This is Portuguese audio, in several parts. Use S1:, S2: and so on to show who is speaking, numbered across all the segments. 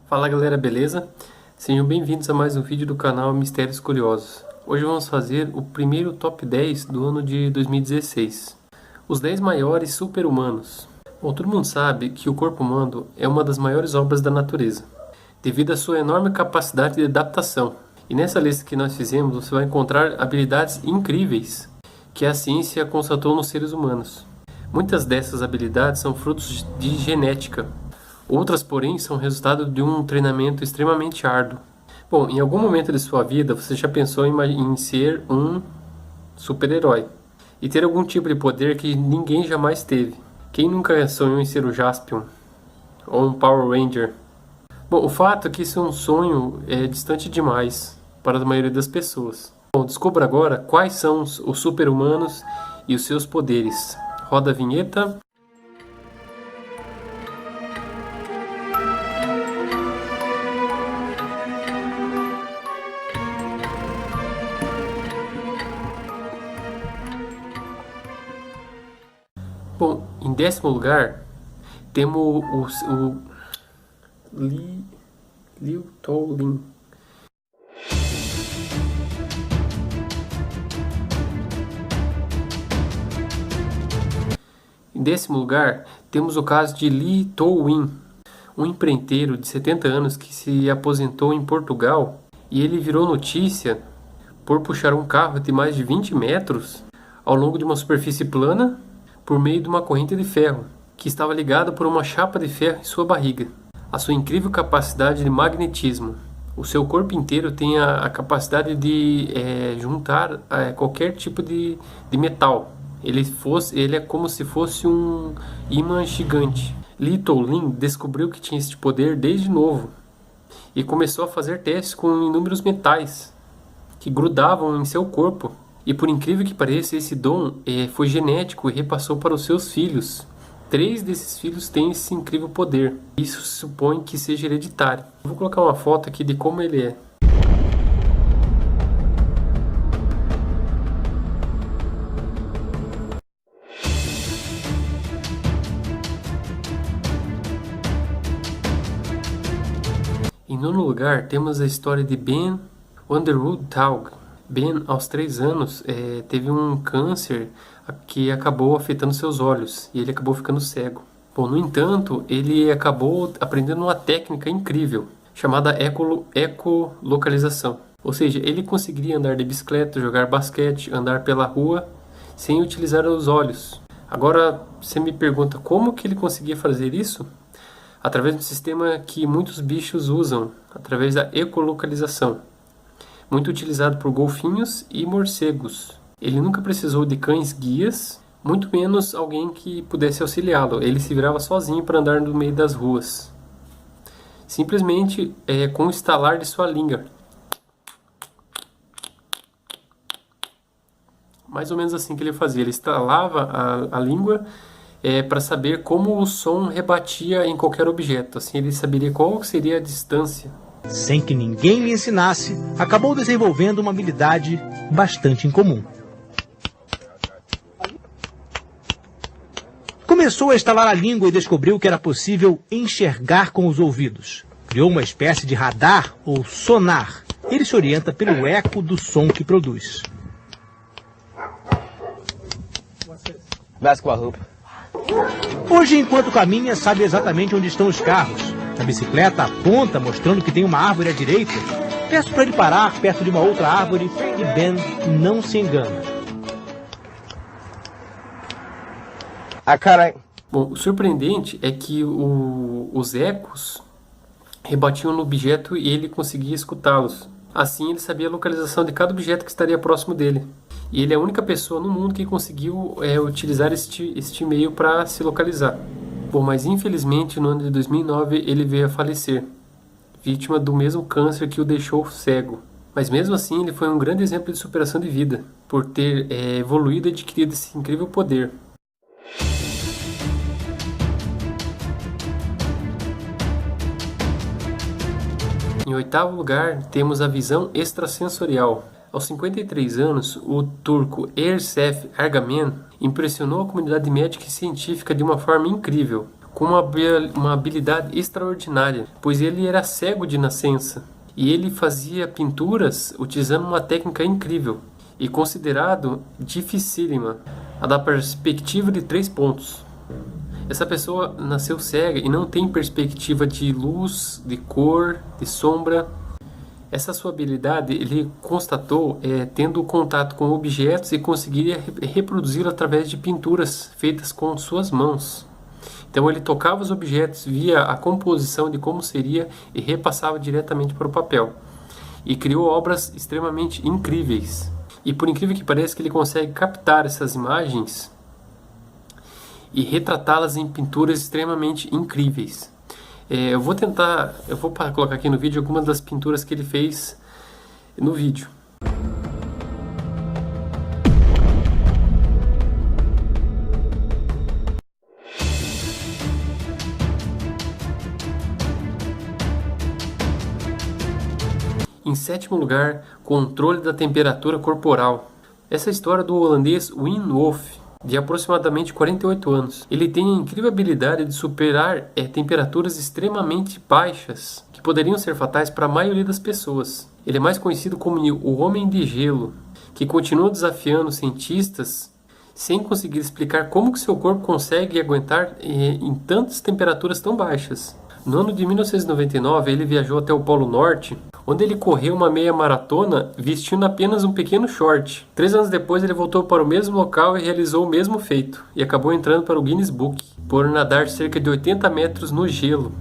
S1: Fala galera, beleza? Sejam bem-vindos a mais um vídeo do canal Mistérios Curiosos. Hoje vamos fazer o primeiro top 10 do ano de 2016. Os 10 maiores super-humanos. Bom, todo mundo sabe que o corpo humano é uma das maiores obras da natureza, devido à sua enorme capacidade de adaptação. E nessa lista que nós fizemos, você vai encontrar habilidades incríveis que a ciência constatou nos seres humanos. Muitas dessas habilidades são frutos de genética. Outras, porém, são resultado de um treinamento extremamente árduo. Bom, em algum momento de sua vida, você já pensou em ser um super-herói e ter algum tipo de poder que ninguém jamais teve. Quem nunca sonhou em ser o Jaspion ou um Power Ranger? Bom, o fato é que isso é um sonho distante demais para a maioria das pessoas. Bom, descubra agora quais são os super-humanos e os seus poderes. Roda a vinheta. Bom, em 10º lugar, temos o Liu Tao-lin. Em 10º lugar, temos o caso de Li Tou-win, um empreiteiro de 70 anos que se aposentou em Portugal e ele virou notícia por puxar um carro de mais de 20 metros ao longo de uma superfície plana por meio de uma corrente de ferro, que estava ligada por uma chapa de ferro em sua barriga. A sua incrível capacidade de magnetismo. O seu corpo inteiro tem a capacidade de juntar qualquer tipo de metal. Ele é como se fosse um ímã gigante. Li Tou-lin descobriu que tinha este poder desde novo e começou a fazer testes com inúmeros metais que grudavam em seu corpo. E por incrível que pareça, esse dom foi genético e repassou para os seus filhos. 3 desses filhos têm esse incrível poder. Isso se supõe que seja hereditário. Eu vou colocar uma foto aqui de como ele é. Em 9º lugar, temos a história de Ben Underwood Taug. Ben, aos 3 anos, teve um câncer que acabou afetando seus olhos e ele acabou ficando cego. Bom, no entanto, ele acabou aprendendo uma técnica incrível chamada ecolocalização. Ou seja, ele conseguiria andar de bicicleta, jogar basquete, andar pela rua sem utilizar os olhos. Agora, você me pergunta como que ele conseguia fazer isso? Através de um sistema que muitos bichos usam, através da ecolocalização. Muito utilizado por golfinhos e morcegos. Ele nunca precisou de cães guias, muito menos alguém que pudesse auxiliá-lo. Ele se virava sozinho para andar no meio das ruas. Simplesmente com o estalar de sua língua. Mais ou menos assim que ele fazia. Ele estalava a língua para saber como o som rebatia em qualquer objeto. Assim ele saberia qual seria a distância.
S2: Sem que ninguém lhe ensinasse, acabou desenvolvendo uma habilidade bastante incomum. Começou a estalar a língua e descobriu que era possível enxergar com os ouvidos. Criou uma espécie de radar ou sonar. Ele se orienta pelo eco do som que produz. Hoje, enquanto caminha, sabe exatamente onde estão os carros. A bicicleta aponta, mostrando que tem uma árvore à direita. Peço para ele parar perto de uma outra árvore e Ben não se engana.
S1: Bom, o surpreendente é que os ecos rebatiam no objeto e ele conseguia escutá-los. Assim, ele sabia a localização de cada objeto que estaria próximo dele. E ele é a única pessoa no mundo que conseguiu utilizar este meio para se localizar. Bom, mas infelizmente no ano de 2009 ele veio a falecer, vítima do mesmo câncer que o deixou cego. Mas mesmo assim ele foi um grande exemplo de superação de vida, por ter evoluído e adquirido esse incrível poder. Em 8º lugar, temos a visão extrasensorial. Aos 53 anos, o turco Ersef Ergamen impressionou a comunidade médica e científica de uma forma incrível. com uma habilidade extraordinária, pois ele era cego de nascença e ele fazia pinturas utilizando uma técnica incrível e considerado dificílima, a da perspectiva de 3 pontos. Essa pessoa nasceu cega e não tem perspectiva de luz, de cor, de sombra. Essa sua habilidade ele constatou tendo contato com objetos e conseguiria reproduzi-lo através de pinturas feitas com suas mãos. Então ele tocava os objetos, via a composição de como seria e repassava diretamente para o papel. E criou obras extremamente incríveis. E por incrível que pareça, que ele consegue captar essas imagens e retratá-las em pinturas extremamente incríveis. Eu vou colocar aqui no vídeo algumas das pinturas que ele fez no vídeo. Em 7º lugar, controle da temperatura corporal. Essa é a história do holandês Wim Hof, de aproximadamente 48 anos. Ele tem a incrível habilidade de superar temperaturas extremamente baixas, que poderiam ser fatais para a maioria das pessoas. Ele é mais conhecido como o Homem de Gelo, que continua desafiando cientistas sem conseguir explicar como que seu corpo consegue aguentar em tantas temperaturas tão baixas. No ano de 1999, ele viajou até o Polo Norte, onde ele correu uma meia maratona vestindo apenas um pequeno short. 3 anos depois, ele voltou para o mesmo local e realizou o mesmo feito, e acabou entrando para o Guinness Book, por nadar cerca de 80 metros no gelo.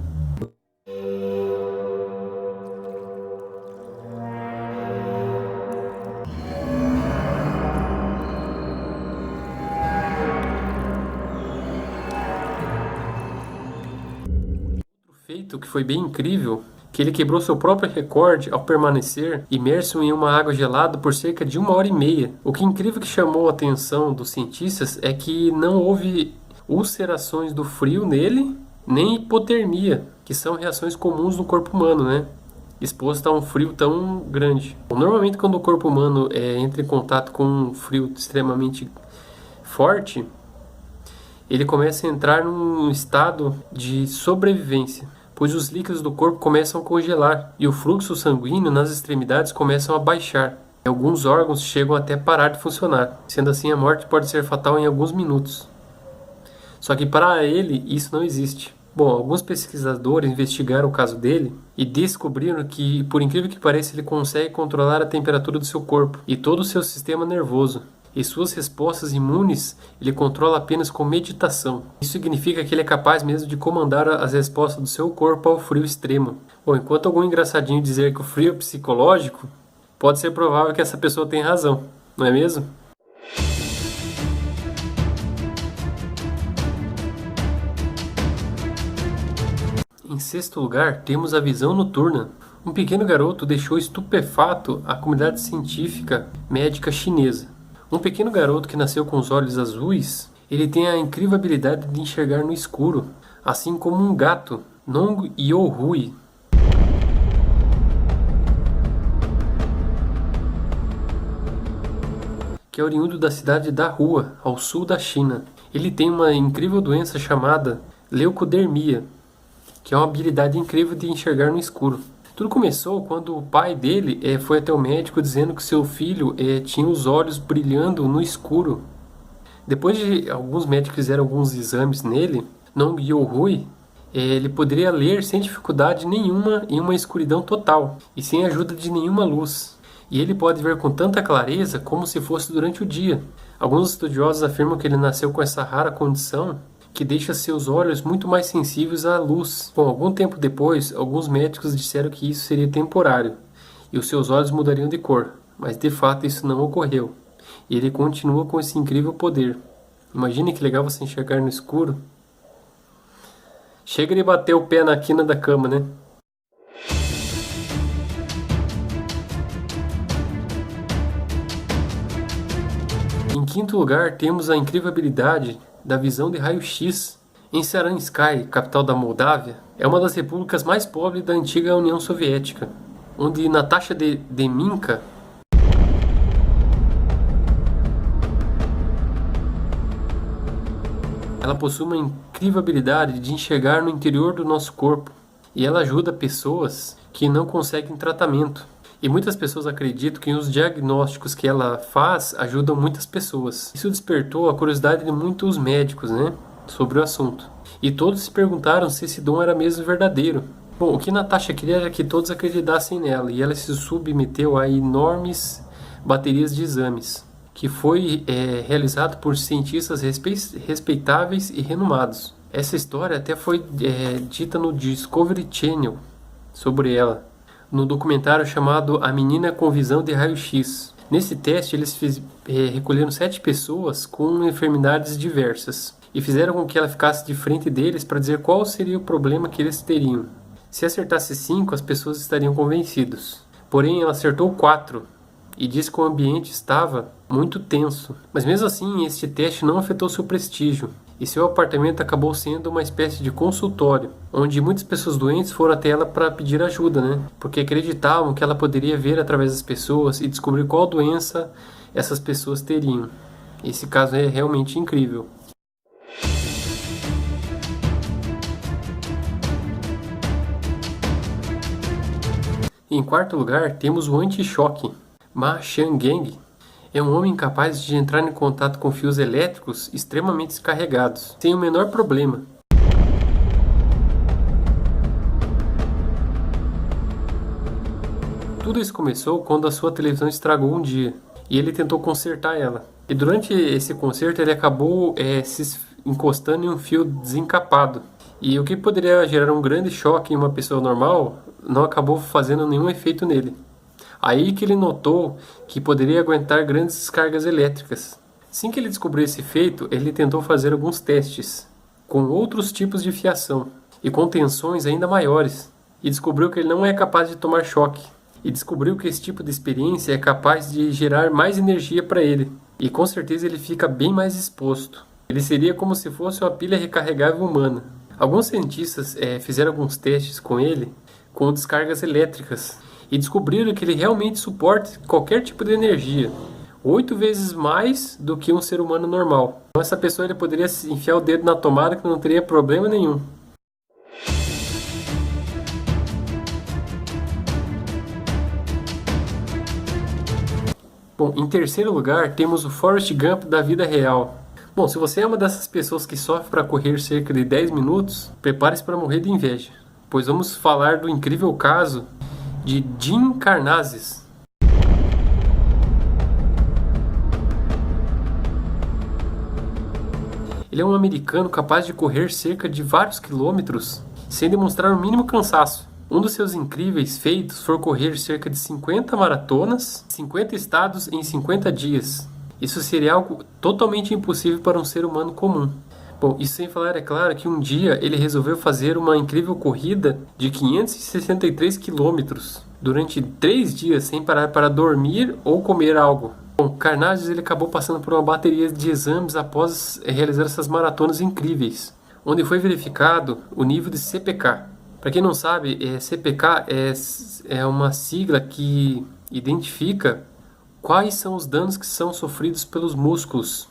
S1: Feito que foi bem incrível, que ele quebrou seu próprio recorde ao permanecer imerso em uma água gelada por cerca de 1h30. O que incrível que chamou a atenção dos cientistas é que não houve ulcerações do frio nele, nem hipotermia, que são reações comuns no corpo humano, né? Exposto a um frio tão grande. Normalmente quando o corpo humano entra em contato com um frio extremamente forte, ele começa a entrar num estado de sobrevivência, pois os líquidos do corpo começam a congelar e o fluxo sanguíneo nas extremidades começam a baixar. Alguns órgãos chegam até parar de funcionar. Sendo assim, a morte pode ser fatal em alguns minutos. Só que para ele, isso não existe. Bom, alguns pesquisadores investigaram o caso dele e descobriram que, por incrível que pareça, ele consegue controlar a temperatura do seu corpo e todo o seu sistema nervoso. E suas respostas imunes ele controla apenas com meditação. Isso significa que ele é capaz mesmo de comandar as respostas do seu corpo ao frio extremo. Bom, enquanto algum engraçadinho dizer que o frio é psicológico, pode ser provável que essa pessoa tenha razão, não é mesmo? Em 6º lugar, temos a visão noturna. Um pequeno garoto deixou estupefato a comunidade científica médica chinesa. Um pequeno garoto que nasceu com os olhos azuis, ele tem a incrível habilidade de enxergar no escuro, assim como um gato, Nong Yo-hui. Que é oriundo da cidade da Rua, ao sul da China. Ele tem uma incrível doença chamada leucodermia, que é uma habilidade incrível de enxergar no escuro. Tudo começou quando o pai dele foi até o médico dizendo que seu filho tinha os olhos brilhando no escuro. Depois de alguns médicos fizeram alguns exames nele, Nong Yo-hui, ele poderia ler sem dificuldade nenhuma em uma escuridão total e sem ajuda de nenhuma luz. E ele pode ver com tanta clareza como se fosse durante o dia. Alguns estudiosos afirmam que ele nasceu com essa rara condição que deixa seus olhos muito mais sensíveis à luz. Bom, algum tempo depois, alguns médicos disseram que isso seria temporário e os seus olhos mudariam de cor, mas de fato isso não ocorreu. E ele continua com esse incrível poder. Imagine que legal você enxergar no escuro. Chega de bater o pé na quina da cama, né? Em 5º lugar, temos a incrível habilidade da visão de raio-x. Em Saransk, capital da Moldávia, é uma das repúblicas mais pobres da antiga União Soviética, onde Natasha Deminka ela possui uma incrível habilidade de enxergar no interior do nosso corpo e ela ajuda pessoas que não conseguem tratamento. E muitas pessoas acreditam que os diagnósticos que ela faz ajudam muitas pessoas. Isso despertou a curiosidade de muitos médicos, né, sobre o assunto. E todos se perguntaram se esse dom era mesmo verdadeiro. Bom, o que Natasha queria era que todos acreditassem nela, e ela se submeteu a enormes baterias de exames, que foi realizado por cientistas respeitáveis e renomados. Essa história até foi dita no Discovery Channel sobre ela, no documentário chamado A Menina com Visão de Raio-X. Nesse teste, eles recolheram 7 pessoas com enfermidades diversas e fizeram com que ela ficasse de frente deles para dizer qual seria o problema que eles teriam. Se acertasse 5, as pessoas estariam convencidas. Porém, ela acertou 4 e disse que o ambiente estava muito tenso. Mas mesmo assim, este teste não afetou seu prestígio. E seu apartamento acabou sendo uma espécie de consultório, onde muitas pessoas doentes foram até ela para pedir ajuda, né? Porque acreditavam que ela poderia ver através das pessoas e descobrir qual doença essas pessoas teriam. Esse caso é realmente incrível. Em quarto lugar, temos o anti-choque. Ma Xiangeng é um homem capaz de entrar em contato com fios elétricos extremamente carregados, sem o menor problema. Tudo isso começou quando a sua televisão estragou um dia, e ele tentou consertar ela. E durante esse conserto ele acabou se encostando em um fio desencapado. E o que poderia gerar um grande choque em uma pessoa normal, não acabou fazendo nenhum efeito nele. Aí que ele notou que poderia aguentar grandes descargas elétricas. Assim que ele descobriu esse efeito, ele tentou fazer alguns testes com outros tipos de fiação e com tensões ainda maiores, e descobriu que ele não é capaz de tomar choque. E descobriu que esse tipo de experiência é capaz de gerar mais energia para ele, e com certeza ele fica bem mais exposto. Ele seria como se fosse uma pilha recarregável humana. Alguns cientistas fizeram alguns testes com ele com descargas elétricas e descobriram que ele realmente suporta qualquer tipo de energia, 8 vezes mais do que um ser humano normal. Então essa pessoa ele poderia enfiar o dedo na tomada que não teria problema nenhum. Bom, em terceiro lugar temos o Forrest Gump da vida real. Bom, se você é uma dessas pessoas que sofre para correr cerca de 10 minutos, prepare-se para morrer de inveja, pois vamos falar do incrível caso de Jim Karnazes. Ele é um americano capaz de correr cerca de vários quilômetros sem demonstrar o mínimo cansaço. Um dos seus incríveis feitos foi correr cerca de 50 maratonas, 50 estados em 50 dias. Isso seria algo totalmente impossível para um ser humano comum. Bom, isso sem falar, é claro, que um dia ele resolveu fazer uma incrível corrida de 563 quilômetros durante 3 dias sem parar para dormir ou comer algo. Bom, Karnazes ele acabou passando por uma bateria de exames após realizar essas maratonas incríveis, onde foi verificado o nível de CPK. Para quem não sabe, CPK é uma sigla que identifica quais são os danos que são sofridos pelos músculos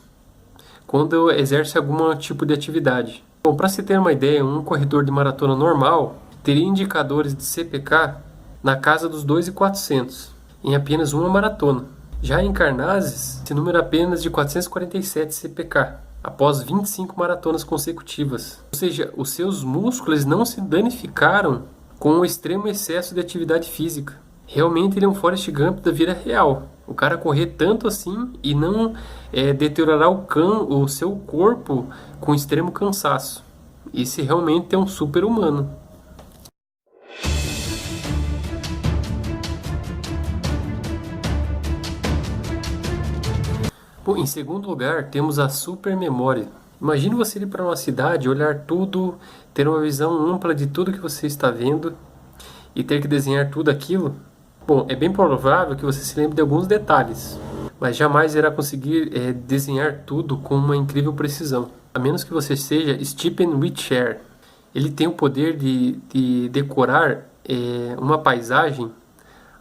S1: quando exerce algum tipo de atividade. Bom, para se ter uma ideia, um corredor de maratona normal teria indicadores de CPK na casa dos 2.400 em apenas uma maratona. Já em Karnazes, esse número é apenas de 447 CPK, após 25 maratonas consecutivas. Ou seja, os seus músculos não se danificaram com o extremo excesso de atividade física. Realmente ele é um Forrest Gump da vida real. O cara correr tanto assim e não deteriorar o seu corpo com extremo cansaço. Esse realmente é um super humano. Bom, em segundo lugar, temos a supermemória. Imagine você ir para uma cidade, olhar tudo, ter uma visão ampla de tudo que você está vendo e ter que desenhar tudo aquilo. Bom, é bem provável que você se lembre de alguns detalhes, mas jamais irá conseguir desenhar tudo com uma incrível precisão, a menos que você seja Stephen Witcher. Ele tem o poder de decorar uma paisagem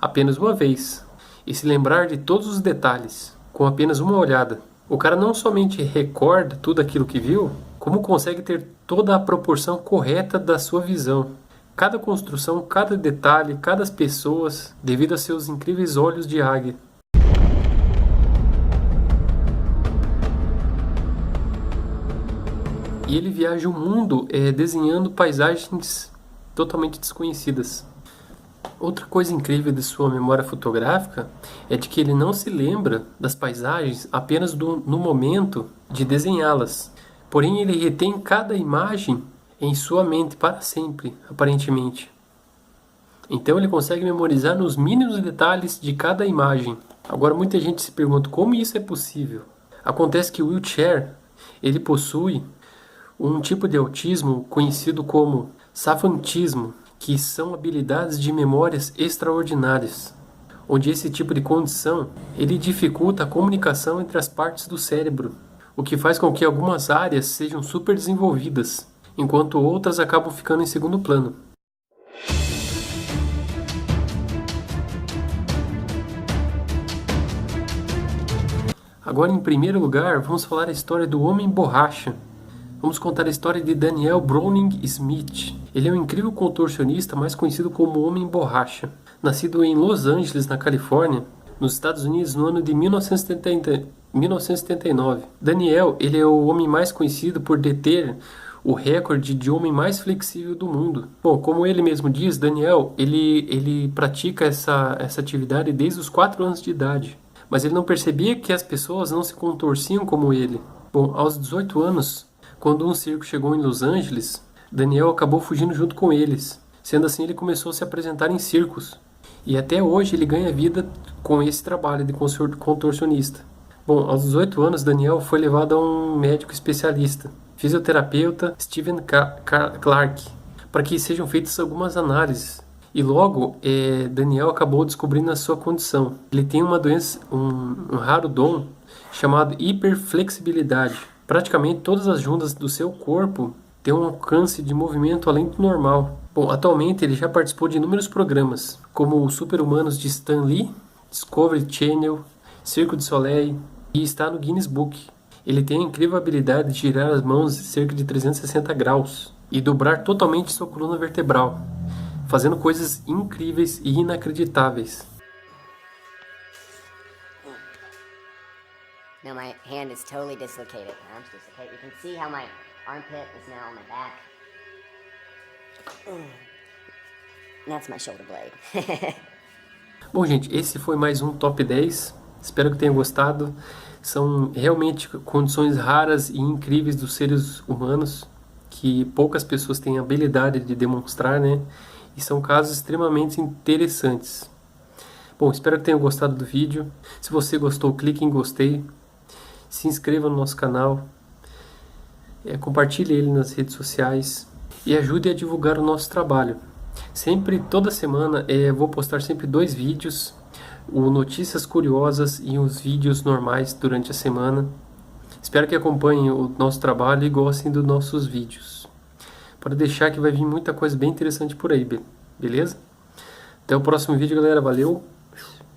S1: apenas uma vez e se lembrar de todos os detalhes com apenas uma olhada. O cara não somente recorda tudo aquilo que viu, Como consegue ter toda a proporção correta da sua visão? Cada construção, cada detalhe, cada pessoa, devido a seus incríveis olhos de águia. E ele viaja o mundo desenhando paisagens totalmente desconhecidas. Outra coisa incrível de sua memória fotográfica é de que ele não se lembra das paisagens apenas no momento de desenhá-las. Porém, ele retém cada imagem em sua mente para sempre, aparentemente. Então ele consegue memorizar nos mínimos detalhes de cada imagem. Agora muita gente se pergunta como isso é possível. Acontece que o Will Sherr, ele possui um tipo de autismo conhecido como savantismo, que são habilidades de memórias extraordinárias, onde esse tipo de condição ele dificulta a comunicação entre as partes do cérebro, o que faz com que algumas áreas sejam super desenvolvidas, enquanto outras acabam ficando em segundo plano. Agora, em primeiro lugar, vamos falar a história do Homem Borracha. Vamos contar a história de Daniel Browning Smith. Ele é um incrível contorcionista, mais conhecido como Homem Borracha. Nascido em Los Angeles, na Califórnia, nos Estados Unidos, no ano de 1979. Daniel, ele é o homem mais conhecido por deter o recorde de homem mais flexível do mundo. Bom, como ele mesmo diz, Daniel, ele pratica essa atividade desde os 4 anos de idade. Mas ele não percebia que as pessoas não se contorciam como ele. Bom, aos 18 anos, quando um circo chegou em Los Angeles, Daniel acabou fugindo junto com eles. Sendo assim, ele começou a se apresentar em circos. E até hoje ele ganha vida com esse trabalho de contorcionista. Bom, aos 18 anos, Daniel foi levado a um médico especialista, fisioterapeuta Steven Clark, para que sejam feitas algumas análises. E logo, Daniel acabou descobrindo a sua condição. Ele tem uma doença, um raro dom chamado hiperflexibilidade. Praticamente todas as juntas do seu corpo têm um alcance de movimento além do normal. Bom, atualmente ele já participou de inúmeros programas, como os Super-Humanos de Stan Lee, Discovery Channel, Cirque du Soleil, e está no Guinness Book. Ele tem a incrível habilidade de girar as mãos cerca de 360 graus e dobrar totalmente sua coluna vertebral, fazendo coisas incríveis e inacreditáveis.
S3: Now my hand is totally dislocated. My arm's dislocated. You can see how my armpit is now on my back. That's my shoulder blade.
S1: Bom, gente, esse foi mais um Top 10. Espero que tenham gostado. São realmente condições raras e incríveis dos seres humanos, que poucas pessoas têm a habilidade de demonstrar, né? E são casos extremamente interessantes. Bom, espero que tenham gostado do vídeo. Se você gostou, clique em gostei. Se inscreva no nosso canal, compartilhe ele nas redes sociais e ajude a divulgar o nosso trabalho. Toda semana, vou postar sempre 2 vídeos, o Notícias Curiosas e os vídeos normais durante a semana. Espero que acompanhem o nosso trabalho e gostem dos nossos vídeos. Pode deixar que vai vir muita coisa bem interessante por aí, beleza? Até o próximo vídeo, galera. Valeu!